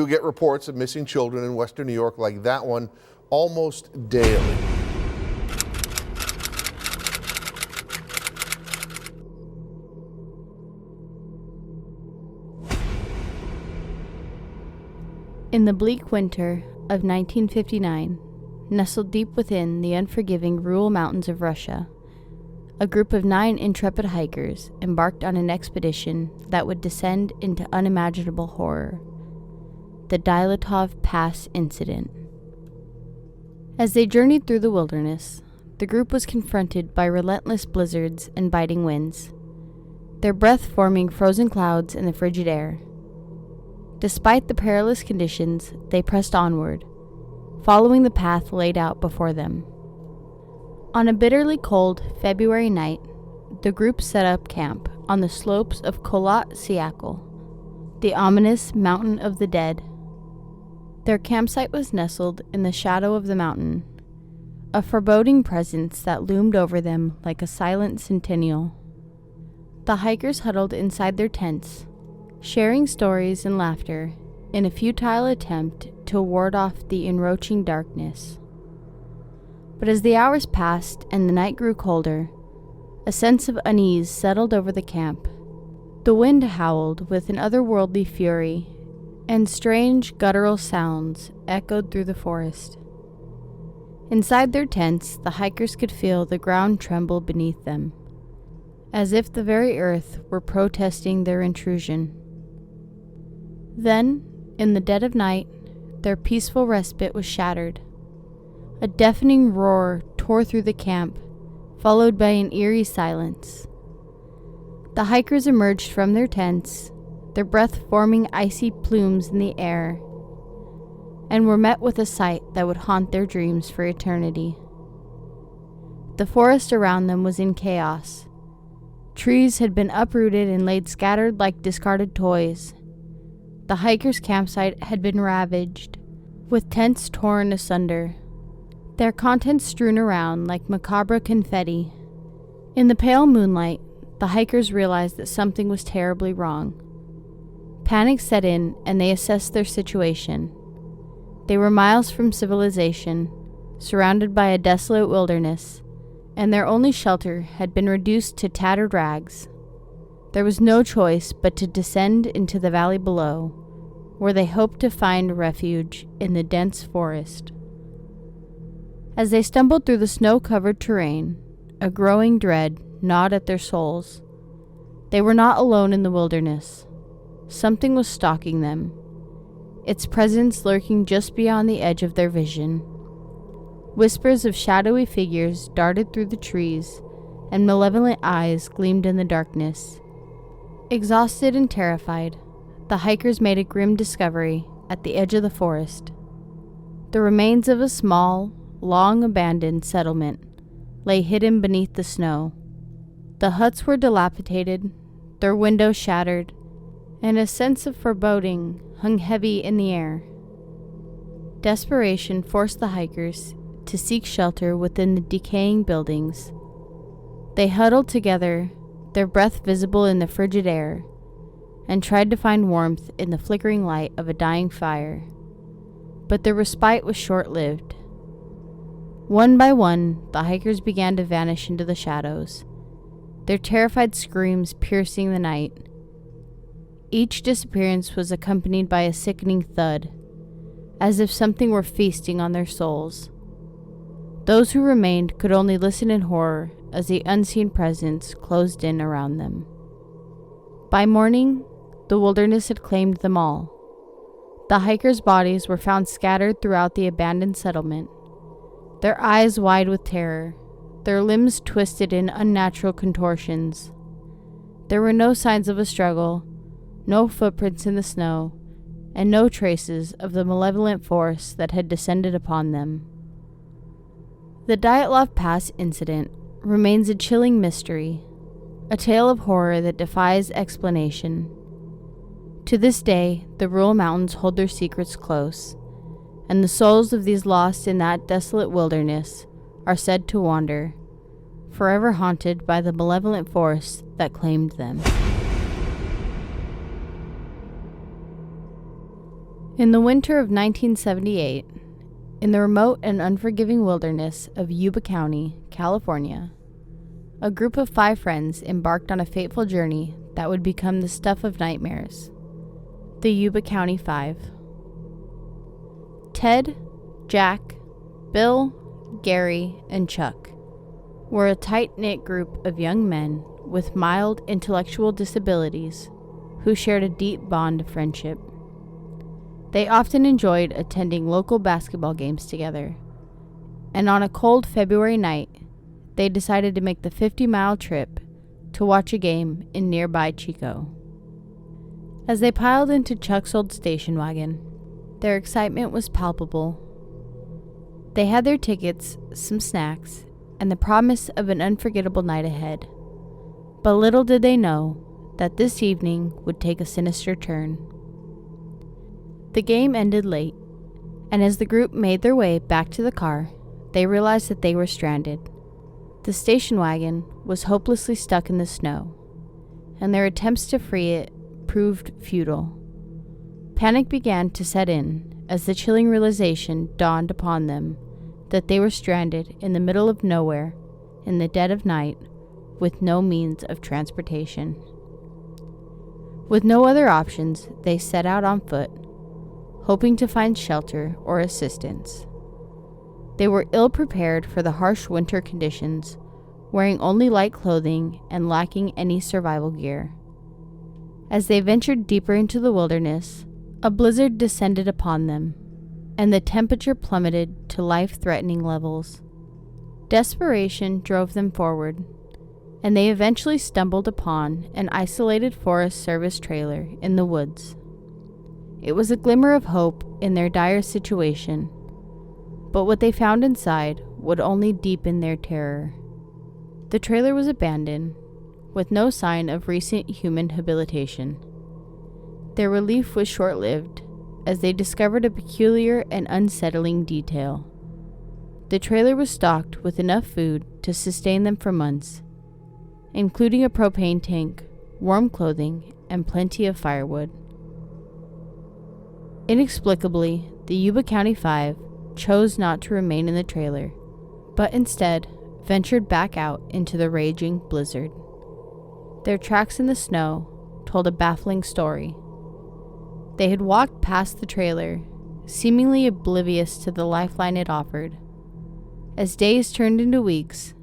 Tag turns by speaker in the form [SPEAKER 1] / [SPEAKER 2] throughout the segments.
[SPEAKER 1] do get reports of missing children in western New York like that one almost daily.
[SPEAKER 2] In the bleak winter of 1959, nestled deep within the unforgiving rural mountains of Russia, a group of 9 intrepid hikers embarked on an expedition that would descend into unimaginable horror, the Dyatlov Pass incident. As they journeyed through the wilderness, the group was confronted by relentless blizzards and biting winds, their breath forming frozen clouds in the frigid air. Despite the perilous conditions, they pressed onward, following the path laid out before them. On a bitterly cold February night, the group set up camp on the slopes of Kholat Syakhl, the ominous Mountain of the Dead. Their campsite was nestled in the shadow of the mountain, a foreboding presence that loomed over them like a silent sentinel. The hikers huddled inside their tents, sharing stories and laughter in a futile attempt to ward off the encroaching darkness. But as the hours passed and the night grew colder, a sense of unease settled over the camp. The wind howled with an otherworldly fury, and strange guttural sounds echoed through the forest. Inside their tents, the hikers could feel the ground tremble beneath them, as if the very earth were protesting their intrusion. Then, in the dead of night, their peaceful respite was shattered. A deafening roar tore through the camp, followed by an eerie silence. The hikers emerged from their tents, their breath forming icy plumes in the air, and were met with a sight that would haunt their dreams for eternity. The forest around them was in chaos. Trees had been uprooted and laid scattered like discarded toys. The hikers' campsite had been ravaged, with tents torn asunder, their contents strewn around like macabre confetti. In the pale moonlight, the hikers realized that something was terribly wrong. Panic set in, and they assessed their situation. They were miles from civilization, surrounded by a desolate wilderness, and their only shelter had been reduced to tattered rags. There was no choice but to descend into the valley below, where they hoped to find refuge in the dense forest. As they stumbled through the snow-covered terrain, a growing dread gnawed at their souls. They were not alone in the wilderness. Something was stalking them, its presence lurking just beyond the edge of their vision. Whispers of shadowy figures darted through the trees, and malevolent eyes gleamed in the darkness. Exhausted and terrified, the hikers made a grim discovery at the edge of the forest. The remains of a small, long-abandoned settlement lay hidden beneath the snow. The huts were dilapidated, their windows shattered, and a sense of foreboding hung heavy in the air. Desperation forced the hikers to seek shelter within the decaying buildings. They huddled together, their breath visible in the frigid air, and tried to find warmth in the flickering light of a dying fire. But their respite was short-lived. One by one, the hikers began to vanish into the shadows, their terrified screams piercing the night. Each disappearance was accompanied by a sickening thud, as if something were feasting on their souls. Those who remained could only listen in horror as the unseen presence closed in around them. By morning, the wilderness had claimed them all. The hikers' bodies were found scattered throughout the abandoned settlement, their eyes wide with terror, their limbs twisted in unnatural contortions. There were no signs of a struggle, no footprints in the snow, and no traces of the malevolent force that had descended upon them. The Dyatlov Pass incident remains a chilling mystery, a tale of horror that defies explanation. To this day, the rural mountains hold their secrets close, and the souls of these lost in that desolate wilderness are said to wander, forever haunted by the malevolent force that claimed them. In the winter of 1978, in the remote and unforgiving wilderness of Yuba County, California, a group of 5 friends embarked on a fateful journey that would become the stuff of nightmares, the Yuba County 5. Ted, Jack, Bill, Gary, and Chuck were a tight-knit group of young men with mild intellectual disabilities who shared a deep bond of friendship. They often enjoyed attending local basketball games together, and on a cold February night, they decided to make the 50-mile trip to watch a game in nearby Chico. As they piled into Chuck's old station wagon, their excitement was palpable. They had their tickets, some snacks, and the promise of an unforgettable night ahead. But little did they know that this evening would take a sinister turn. The game ended late, and as the group made their way back to the car, they realized that they were stranded. The station wagon was hopelessly stuck in the snow, and their attempts to free it proved futile. Panic began to set in as the chilling realization dawned upon them that they were stranded in the middle of nowhere in the dead of night with no means of transportation. With no other options, they set out on foot, hoping to find shelter or assistance. They were ill-prepared for the harsh winter conditions, wearing only light clothing and lacking any survival gear. As they ventured deeper into the wilderness, a blizzard descended upon them, and the temperature plummeted to life-threatening levels. Desperation drove them forward, and they eventually stumbled upon an isolated Forest Service trailer in the woods. It was a glimmer of hope in their dire situation, but what they found inside would only deepen their terror. The trailer was abandoned, with no sign of recent human habitation. Their relief was short-lived, as they discovered a peculiar and unsettling detail. The trailer was stocked with enough food to sustain them for months, including a propane tank, warm clothing, and plenty of firewood. Inexplicably, the Yuba County 5 chose not to remain in the trailer, but instead ventured back out into the raging blizzard. Their tracks in the snow told a baffling story. They had walked past the trailer, seemingly oblivious to the lifeline it offered. As days turned into weeks,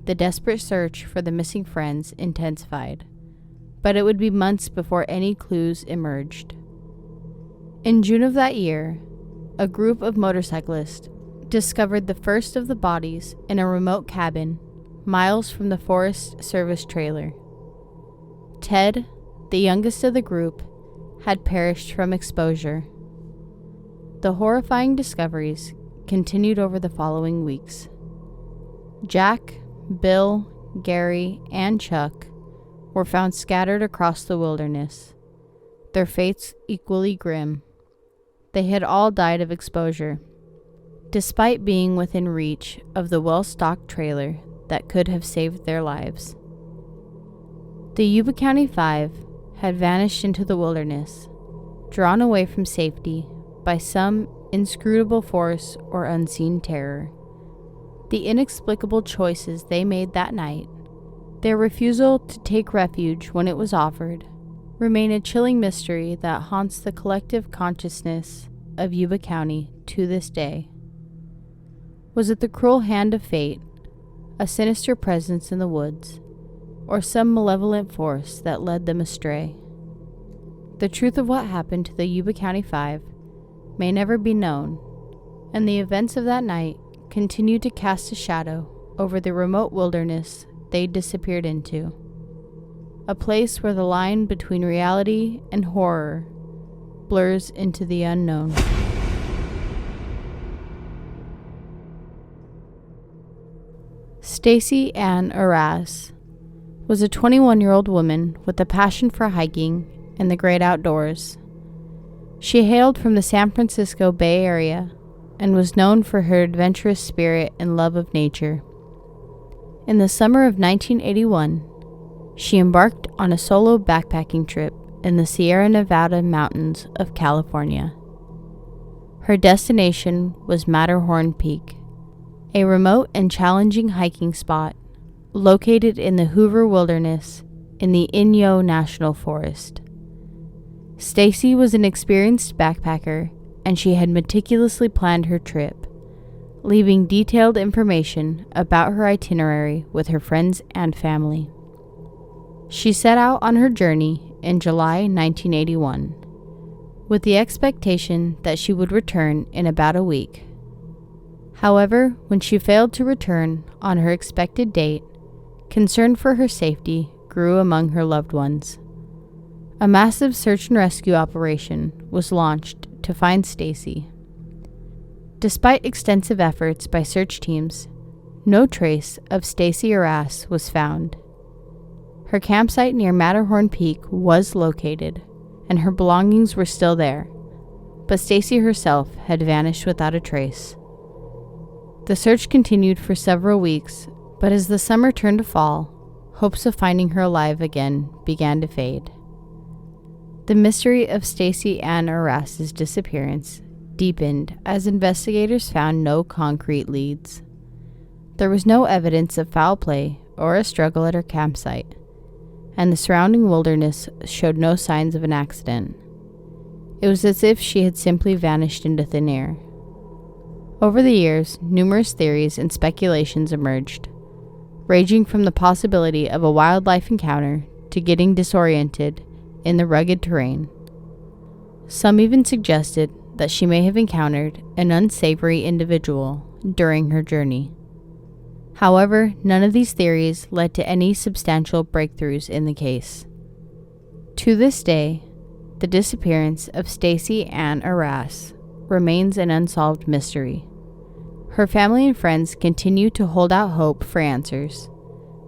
[SPEAKER 2] the desperate search for the missing friends intensified, but it would be months before any clues emerged. In June of that year, a group of motorcyclists discovered the first of the bodies in a remote cabin miles from the Forest Service trailer. Ted, the youngest of the group, had perished from exposure. The horrifying discoveries continued over the following weeks. Jack, Bill, Gary, and Chuck were found scattered across the wilderness, their fates equally grim. They had all died of exposure, despite being within reach of the well-stocked trailer that could have saved their lives. The Yuba County 5 had vanished into the wilderness, drawn away from safety by some inscrutable force or unseen terror. The inexplicable choices they made that night, their refusal to take refuge when it was offered, remain a chilling mystery that haunts the collective consciousness of Yuba County to this day. Was it the cruel hand of fate, a sinister presence in the woods, or some malevolent force that led them astray? The truth of what happened to the Yuba County 5 may never be known, and the events of that night continue to cast a shadow over the remote wilderness they disappeared into, a place where the line between reality and horror blurs into the unknown. Stacy Ann Arras was a 21-year-old woman with a passion for hiking and the great outdoors. She hailed from the San Francisco Bay Area and was known for her adventurous spirit and love of nature. In the summer of 1981, she embarked on a solo backpacking trip in the Sierra Nevada mountains of California. Her destination was Matterhorn Peak, a remote and challenging hiking spot located in the Hoover Wilderness in the Inyo National Forest. Stacy was an experienced backpacker, and she had meticulously planned her trip, leaving detailed information about her itinerary with her friends and family. She set out on her journey in July 1981, with the expectation that she would return in about a week. However, when she failed to return on her expected date, concern for her safety grew among her loved ones. A massive search and rescue operation was launched to find Stacy. Despite extensive efforts by search teams, no trace of Stacy Arras was found. Her campsite near Matterhorn Peak was located, and her belongings were still there, but Stacy herself had vanished without a trace. The search continued for several weeks, but as the summer turned to fall, hopes of finding her alive again began to fade. The mystery of Stacy Ann Arras's disappearance deepened as investigators found no concrete leads. There was no evidence of foul play or a struggle at her campsite, and the surrounding wilderness showed no signs of an accident. It was as if she had simply vanished into thin air. Over the years, numerous theories and speculations emerged, ranging from the possibility of a wildlife encounter to getting disoriented in the rugged terrain. Some even suggested that she may have encountered an unsavory individual during her journey. However, none of these theories led to any substantial breakthroughs in the case. To this day, the disappearance of Stacy Ann Arras remains an unsolved mystery. Her family and friends continue to hold out hope for answers,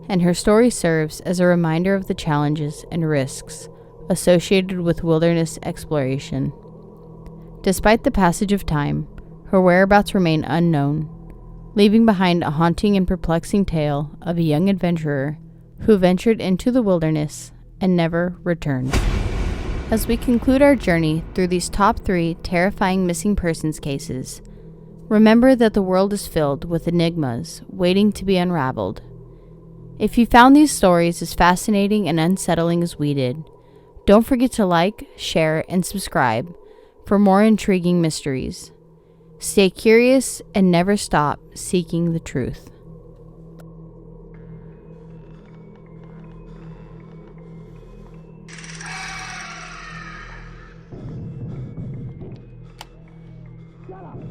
[SPEAKER 2] and her story serves as a reminder of the challenges and risks associated with wilderness exploration. Despite the passage of time, her whereabouts remain unknown, leaving behind a haunting and perplexing tale of a young adventurer who ventured into the wilderness and never returned. As we conclude our journey through these top 3 terrifying missing persons cases, remember that the world is filled with enigmas waiting to be unraveled. If you found these stories as fascinating and unsettling as we did, don't forget to like, share, and subscribe for more intriguing mysteries. Stay curious and never stop seeking the truth.
[SPEAKER 3] Shut up!